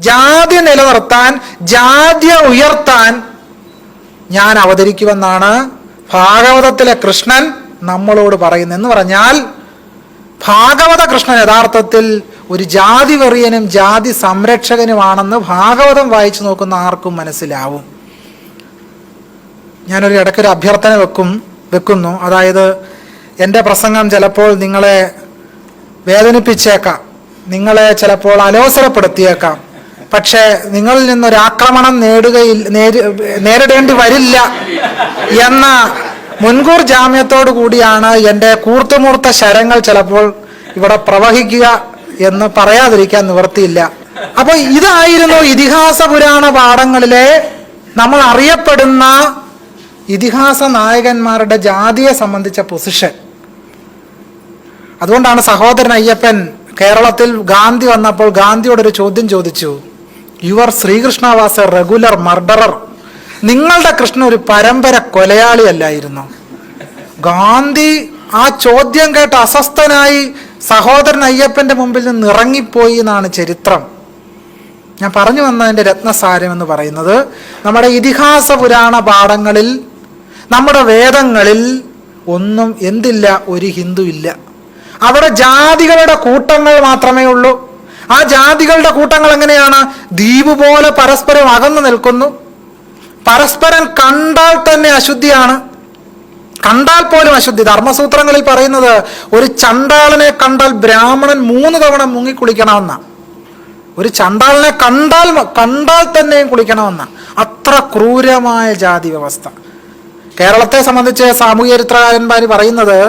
ജാതി നിലനിർത്താൻ, ജാതി ഉയർത്താൻ ഞാൻ അവതരിക്കുമെന്നാണ് ഭാഗവതത്തിലെ കൃഷ്ണൻ നമ്മളോട് പറയുന്നത്. എന്ന് പറഞ്ഞാൽ ഭാഗവത കൃഷ്ണൻ യഥാർത്ഥത്തിൽ ഒരു ജാതി വെറിയനും ജാതി സംരക്ഷകനുമാണെന്ന് ഭാഗവതം വായിച്ചു നോക്കുന്ന ആർക്കും മനസ്സിലാവും. ഞാനൊരു ഇടയ്ക്കൊരു അഭ്യർത്ഥന വെക്കുന്നു. അതായത് എൻ്റെ പ്രസംഗം ചിലപ്പോൾ നിങ്ങളെ വേദനിപ്പിച്ചേക്കാം, നിങ്ങളെ ചിലപ്പോൾ അലോസരപ്പെടുത്തിയേക്കാം. പക്ഷേ നിങ്ങളിൽ നിന്നൊരാക്രമണം നേരിടേണ്ടി വരില്ല എന്ന മുൻകൂർ ജാമ്യത്തോടു കൂടിയാണ് എൻ്റെ കൂർത്തുമൂർത്ത ശരങ്ങൾ ചിലപ്പോൾ ഇവിടെ പ്രവഹിക്കുക എന്ന് പറയാതിരിക്കാൻ നിവൃത്തിയില്ല. അപ്പൊ ഇതായിരുന്നു ഇതിഹാസ പുരാണ പാഠങ്ങളിലെ നമ്മൾ അറിയപ്പെടുന്ന ഇതിഹാസ നായകന്മാരുടെ ജാതിയെ സംബന്ധിച്ച പൊസിഷൻ. അതുകൊണ്ടാണ് സഹോദരൻ അയ്യപ്പൻ കേരളത്തിൽ ഗാന്ധി വന്നപ്പോൾ ഗാന്ധിയോടൊരു ചോദ്യം ചോദിച്ചു, your Shri Krishna was a regular murderer. നിങ്ങളുടെ കൃഷ്ണൻ ഒരു പരമ്പര കൊലയാളിയല്ലായിരുന്നു. ഗാന്ധി ആ ചോദ്യം കേട്ട് അസ്വസ്ഥനായി സഹോദരൻ അയ്യപ്പന്റെ മുമ്പിൽ നിന്ന് ഇറങ്ങിപ്പോയി എന്നാണ് ചരിത്രം. ഞാൻ പറഞ്ഞു വന്നതിൻ്റെ രത്നസാരം എന്ന് പറയുന്നത്, നമ്മുടെ ഇതിഹാസ പുരാണ പാഠങ്ങളിൽ, നമ്മുടെ വേദങ്ങളിൽ ഒന്നും എന്തില്ല, ഒരു ഹിന്ദു ഇല്ല. അവിടെ ജാതികളുടെ കൂട്ടങ്ങൾ മാത്രമേ ഉള്ളൂ. ആ ജാതികളുടെ കൂട്ടങ്ങൾ എങ്ങനെയാണ്? ദ്വീപ് പോലെ പരസ്പരം അകന്നു നിൽക്കുന്നു. പരസ്പരം കണ്ടാൽ തന്നെ അശുദ്ധിയാണ്, കണ്ടാൽ പോലും അശുദ്ധി. ധർമ്മസൂത്രങ്ങളിൽ പറയുന്നത് ഒരു ചണ്ടാളനെ കണ്ടാൽ ബ്രാഹ്മണൻ 3 തവണ മുങ്ങിക്കുളിക്കണമെന്ന. ഒരു ചണ്ടാളനെ കണ്ടാൽ തന്നെയും കുളിക്കണമെന്ന. അത്ര ക്രൂരമായ ജാതി വ്യവസ്ഥ. കേരളത്തെ സംബന്ധിച്ച് സാമൂഹ്യ ചരിത്രകാരന്മാർ പറയുന്നത്,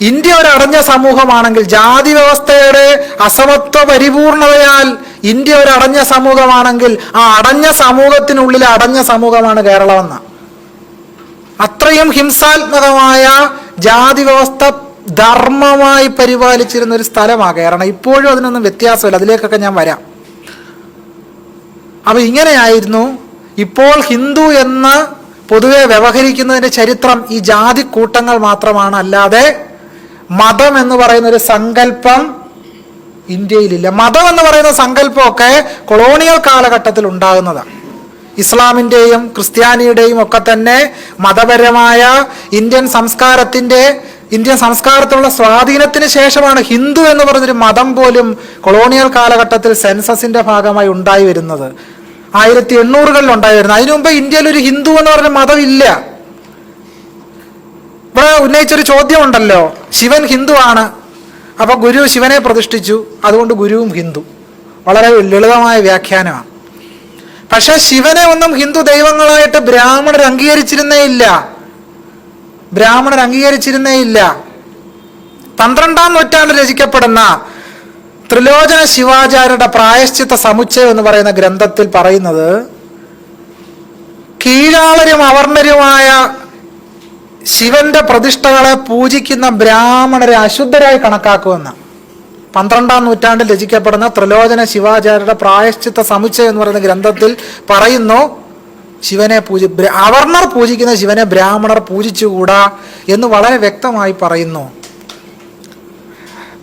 ഇന്ത്യ ഒരു അടഞ്ഞ സമൂഹമാണെങ്കിൽ, ജാതി വ്യവസ്ഥയുടെ അസമത്വ പരിപൂർണതയാൽ ഇന്ത്യ ഒരു അടഞ്ഞ സമൂഹമാണെങ്കിൽ, ആ അടഞ്ഞ സമൂഹത്തിനുള്ളിൽ അടഞ്ഞ സമൂഹമാണ് കേരളമെന്ന. അത്രയും ഹിംസാത്മകമായ ജാതി വ്യവസ്ഥ ധർമ്മമായി പരിപാലിച്ചിരുന്ന ഒരു സ്ഥലമാണ് കേരളം. ഇപ്പോഴും അതിനൊന്നും വ്യത്യാസമില്ല, അതിലേക്കൊക്കെ ഞാൻ വരാം. അപ്പൊ ഇങ്ങനെയായിരുന്നു. ഇപ്പോൾ ഹിന്ദു എന്ന് പൊതുവെ വ്യവഹരിക്കുന്നതിന്റെ ചരിത്രം ഈ ജാതി കൂട്ടങ്ങൾ മാത്രമാണ്. അല്ലാതെ മതം എന്ന് പറയുന്ന ഒരു സങ്കല്പം ഇന്ത്യയിലില്ല. മതം എന്ന് പറയുന്ന സങ്കല്പമൊക്കെ കൊളോണിയൽ കാലഘട്ടത്തിൽ ഉണ്ടാകുന്നതാണ്. ഇസ്ലാമിൻ്റെയും ക്രിസ്ത്യാനിയുടെയും ഒക്കെ തന്നെ മതപരമായ ഇന്ത്യൻ സംസ്കാരത്തിലുള്ള സ്വാധീനത്തിന് ശേഷമാണ് ഹിന്ദു എന്ന് പറഞ്ഞൊരു മതം പോലും കൊളോണിയൽ കാലഘട്ടത്തിൽ സെൻസസിന്റെ ഭാഗമായി ഉണ്ടായി വരുന്നത്. 1800-കളിൽ ഉണ്ടായി വരുന്നത്. അതിനു മുമ്പ് ഇന്ത്യയിൽ ഒരു ഹിന്ദു എന്ന് പറഞ്ഞ മതം ഇല്ല. ഇവിടെ ഉന്നയിച്ചൊരു ചോദ്യമുണ്ടല്ലോ, ശിവൻ ഹിന്ദു ആണ്, അപ്പൊ ഗുരു ശിവനെ പ്രതിഷ്ഠിച്ചു, അതുകൊണ്ട് ഗുരുവും ഹിന്ദു. വളരെ ലളിതമായ വ്യാഖ്യാനമാണ്. പക്ഷെ ശിവനെ ഒന്നും ഹിന്ദു ദൈവങ്ങളായിട്ട് ബ്രാഹ്മണർ അംഗീകരിച്ചിരുന്നേ ഇല്ല. 12-ാം നൂറ്റാണ്ടിൽ രചിക്കപ്പെടുന്ന ത്രിലോചന ശിവാചാര്യരുടെ പ്രായശ്ചിത്ത സമുച്ചയം എന്ന് പറയുന്ന ഗ്രന്ഥത്തിൽ പറയുന്നത്, കീഴാളരും അവർണരുമായ ശിവന്റെ പ്രതിഷ്ഠകളെ പൂജിക്കുന്ന ബ്രാഹ്മണരെ അശുദ്ധരായി കണക്കാക്കുമെന്ന 12-ാം നൂറ്റാണ്ടിൽ രചിക്കപ്പെടുന്ന ത്രിലോചന ശിവാചാര്യരുടെ പ്രായശ്ചിത്ത സമുച്ചയം എന്ന് പറയുന്ന ഗ്രന്ഥത്തിൽ പറയുന്നു, അവർണർ പൂജിക്കുന്ന ശിവനെ ബ്രാഹ്മണർ പൂജിച്ചുകൂടാ എന്ന് വളരെ വ്യക്തമായി പറയുന്നു.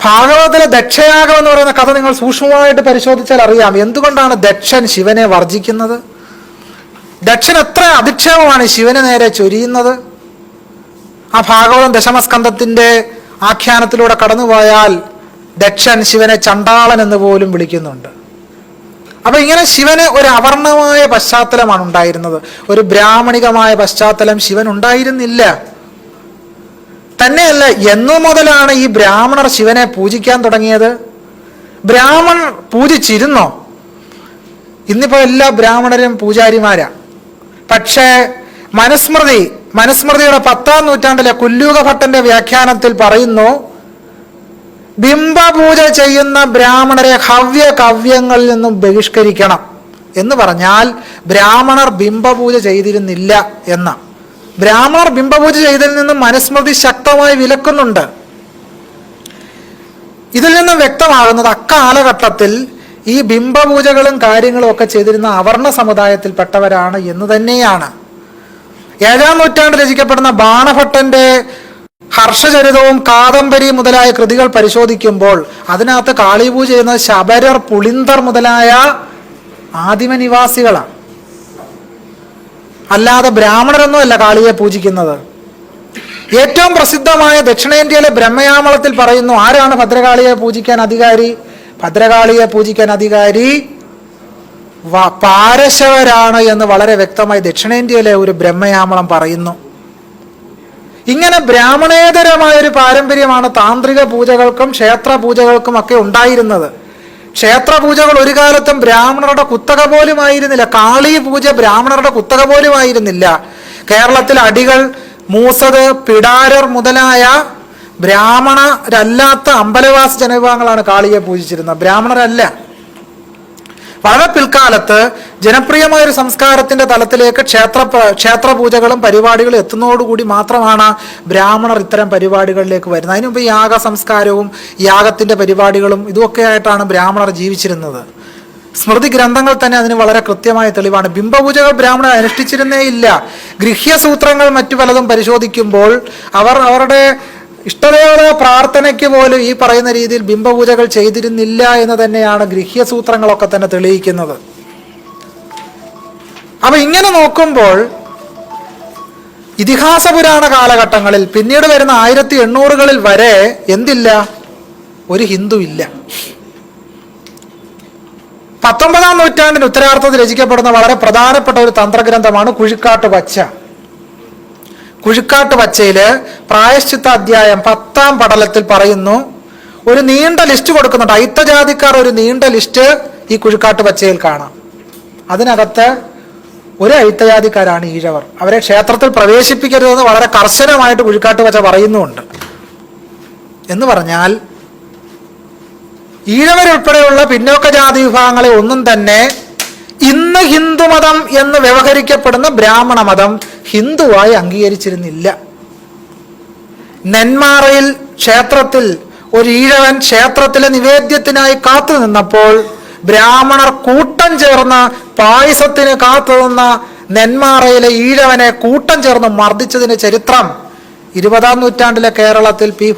ഭാഗവതത്തിലെ ദക്ഷയാഗം എന്ന് പറയുന്ന കഥ നിങ്ങൾ സൂക്ഷ്മമായിട്ട് പരിശോധിച്ചാൽ അറിയാം എന്തുകൊണ്ടാണ് ദക്ഷൻ ശിവനെ വർജിക്കുന്നത്. ദക്ഷൻ എത്ര അധിക്ഷേപമാണ് ശിവന് നേരെ ചൊരിയുന്നത്. ആ ഭാഗവതം ദശമസ്കന്ധത്തിന്റെ ആഖ്യാനത്തിലൂടെ കടന്നുപോയാൽ ദക്ഷൻ ശിവനെ ചണ്ടാളൻ എന്ന് പോലും വിളിക്കുന്നുണ്ട്. അപ്പൊ ഇങ്ങനെ ശിവന് ഒരു അവർണമായ പശ്ചാത്തലമാണ് ഉണ്ടായിരുന്നത്. ഒരു ബ്രാഹ്മണികമായ പശ്ചാത്തലം ശിവൻ ഉണ്ടായിരുന്നില്ല. തന്നെയല്ല, എന്നു മുതലാണ് ഈ ബ്രാഹ്മണർ ശിവനെ പൂജിക്കാൻ തുടങ്ങിയത്? ബ്രാഹ്മണർ പൂജിച്ചിരുന്നോ? ഇന്നിപ്പോ എല്ലാ ബ്രാഹ്മണരും പൂജാരിമാരാ. പക്ഷേ മനുസ്മൃതിയുടെ 10-ാം നൂറ്റാണ്ടിലെ കുല്ലൂക ഭട്ടന്റെ വ്യാഖ്യാനത്തിൽ പറയുന്നു, ബിംബപൂജ ചെയ്യുന്ന ബ്രാഹ്മണരെ കവ്യങ്ങളിൽ നിന്നും ബഹിഷ്കരിക്കണം എന്ന് പറഞ്ഞാൽ ബ്രാഹ്മണർ ബിംബപൂജ ചെയ്തിരുന്നില്ല എന്ന. ബ്രാഹ്മണർ ബിംബപൂജ ചെയ്തതിൽ നിന്നും മനുസ്മൃതി ശക്തമായി വിലക്കുന്നുണ്ട്. ഇതിൽ നിന്നും വ്യക്തമാകുന്നത് അക്കാലഘട്ടത്തിൽ ഈ ബിംബപൂജകളും കാര്യങ്ങളും ഒക്കെ ചെയ്തിരുന്ന അവർണ സമുദായത്തിൽപ്പെട്ടവരാണ് എന്ന് തന്നെയാണ്. 7-ാം നൂറ്റാണ്ടിൽ രചിക്കപ്പെടുന്ന ബാണഭട്ടന്റെ ഹർഷചരിതവും കാദംബരി മുതലായ കൃതികൾ പരിശോധിക്കുമ്പോൾ അതിനകത്ത് കാളിപൂജ ചെയ്യുന്ന ശബരർ, പുളിന്തർ മുതലായ ആദിമനിവാസികളാണ്, അല്ലാതെ ബ്രാഹ്മണരൊന്നുമല്ല കാളിയെ പൂജിക്കുന്നത്. ഏറ്റവും പ്രസിദ്ധമായ ദക്ഷിണേന്ത്യയിലെ ബ്രഹ്മയാമളത്തിൽ പറയുന്നു ആരാണ് ഭദ്രകാളിയെ പൂജിക്കാൻ അധികാരി. ഭദ്രകാളിയെ പൂജിക്കാൻ അധികാരി പാരശവരാണ് എന്ന് വളരെ വ്യക്തമായി ദക്ഷിണേന്ത്യയിലെ ഒരു ബ്രഹ്മയാമളം പറയുന്നു. ഇങ്ങനെ ബ്രാഹ്മണേതരമായൊരു പാരമ്പര്യമാണ് താന്ത്രിക പൂജകൾക്കും ക്ഷേത്ര പൂജകൾക്കും ഒക്കെ ഉണ്ടായിരുന്നത്. ക്ഷേത്ര പൂജകൾ ഒരു കാലത്തും ബ്രാഹ്മണരുടെ കുത്തക പോലും ആയിരുന്നില്ല. കാളി പൂജ ബ്രാഹ്മണരുടെ കുത്തക പോലും ആയിരുന്നില്ല. കേരളത്തിൽ അടികൾ, മൂസത്, പിടാരർ മുതലായ ബ്രാഹ്മണരല്ലാത്ത അമ്പലവാസി ജനവിഭാഗങ്ങളാണ് കാളിയെ പൂജിച്ചിരുന്നത്, ബ്രാഹ്മണരല്ല. വളരെ പിൽക്കാലത്ത് ജനപ്രിയമായൊരു സംസ്കാരത്തിന്റെ തലത്തിലേക്ക് ക്ഷേത്ര പൂജകളും പരിപാടികളും എത്തുന്നതോടുകൂടി മാത്രമാണ് ബ്രാഹ്മണർ ഇത്തരം പരിപാടികളിലേക്ക് വരുന്നത്. അതിനുമുമ്പ് യാഗ സംസ്കാരവും യാഗത്തിന്റെ പരിപാടികളും ഇതുമൊക്കെ ആയിട്ടാണ് ബ്രാഹ്മണർ ജീവിച്ചിരുന്നത്. സ്മൃതി ഗ്രന്ഥങ്ങൾ തന്നെ അതിന് വളരെ കൃത്യമായ തെളിവാണ്. ബിംബപൂജകൾ ബ്രാഹ്മണർ അനുഷ്ഠിച്ചിരുന്നേ ഇല്ല. ഗൃഹ്യസൂത്രങ്ങൾ മറ്റു പലതും പരിശോധിക്കുമ്പോൾ അവരുടെ ഇഷ്ടദേവതാ പ്രാർത്ഥനയ്ക്ക് പോലും ഈ പറയുന്ന രീതിയിൽ ബിംബപൂജകൾ ചെയ്തിരുന്നില്ല എന്ന് തന്നെയാണ് ഗൃഹ്യസൂത്രങ്ങളൊക്കെ തന്നെ തെളിയിക്കുന്നത്. അപ്പൊ ഇങ്ങനെ നോക്കുമ്പോൾ ഇതിഹാസ പുരാണ കാലഘട്ടങ്ങളിൽ പിന്നീട് വരുന്ന 1800-കളിൽ വരെ എന്തില്ല, ഒരു ഹിന്ദു ഇല്ല. 19-ാം നൂറ്റാണ്ടിന് ഉത്തരാർദ്ധത്തിൽ രചിക്കപ്പെടുന്ന വളരെ പ്രധാനപ്പെട്ട ഒരു തന്ത്രഗ്രന്ഥമാണ് കുഴിക്കാട്ട് പച്ച. കുഴിക്കാട്ട് പച്ചയില് പ്രായശ്ചിത്ത അധ്യായം 10-ാം പടലത്തിൽ പറയുന്നു, ഒരു നീണ്ട ലിസ്റ്റ് കൊടുക്കുന്നുണ്ട്. അയിത്തജാതിക്കാർ ഒരു നീണ്ട ലിസ്റ്റ് ഈ കുഴിക്കാട്ട് പച്ചയിൽ കാണാം. അതിനകത്ത് ഒരു അയിത്തജാതിക്കാരാണ് ഈഴവർ. അവരെ ക്ഷേത്രത്തിൽ പ്രവേശിപ്പിക്കരുതെന്ന് വളരെ കർശനമായിട്ട് കുഴിക്കാട്ട് പച്ച പറയുന്നുമുണ്ട്. എന്ന് പറഞ്ഞാൽ ഈഴവരുൾപ്പെടെയുള്ള പിന്നോക്ക ജാതി വിഭാഗങ്ങളെ ഒന്നും തന്നെ ഇന്ന് ഹിന്ദുമതം എന്ന് വ്യവഹരിക്കപ്പെടുന്ന ബ്രാഹ്മണ മതം ഹിന്ദുവായി അംഗീകരിച്ചിരുന്നില്ല. നെന്മാറയിൽ ക്ഷേത്രത്തിൽ ഒരു ഈഴവൻ ക്ഷേത്രത്തിലെ നിവേദ്യത്തിനായി കാത്തു നിന്നപ്പോൾ ബ്രാഹ്മണർ കൂട്ടം ചേർന്ന് പായസത്തിന് കാത്തു നിന്ന നെന്മാറയിലെ ഈഴവനെ കൂട്ടം ചേർന്ന് മർദ്ദിച്ചതിന്റെ ചരിത്രം 20-ാം നൂറ്റാണ്ടിലെ കേരളത്തിൽ പി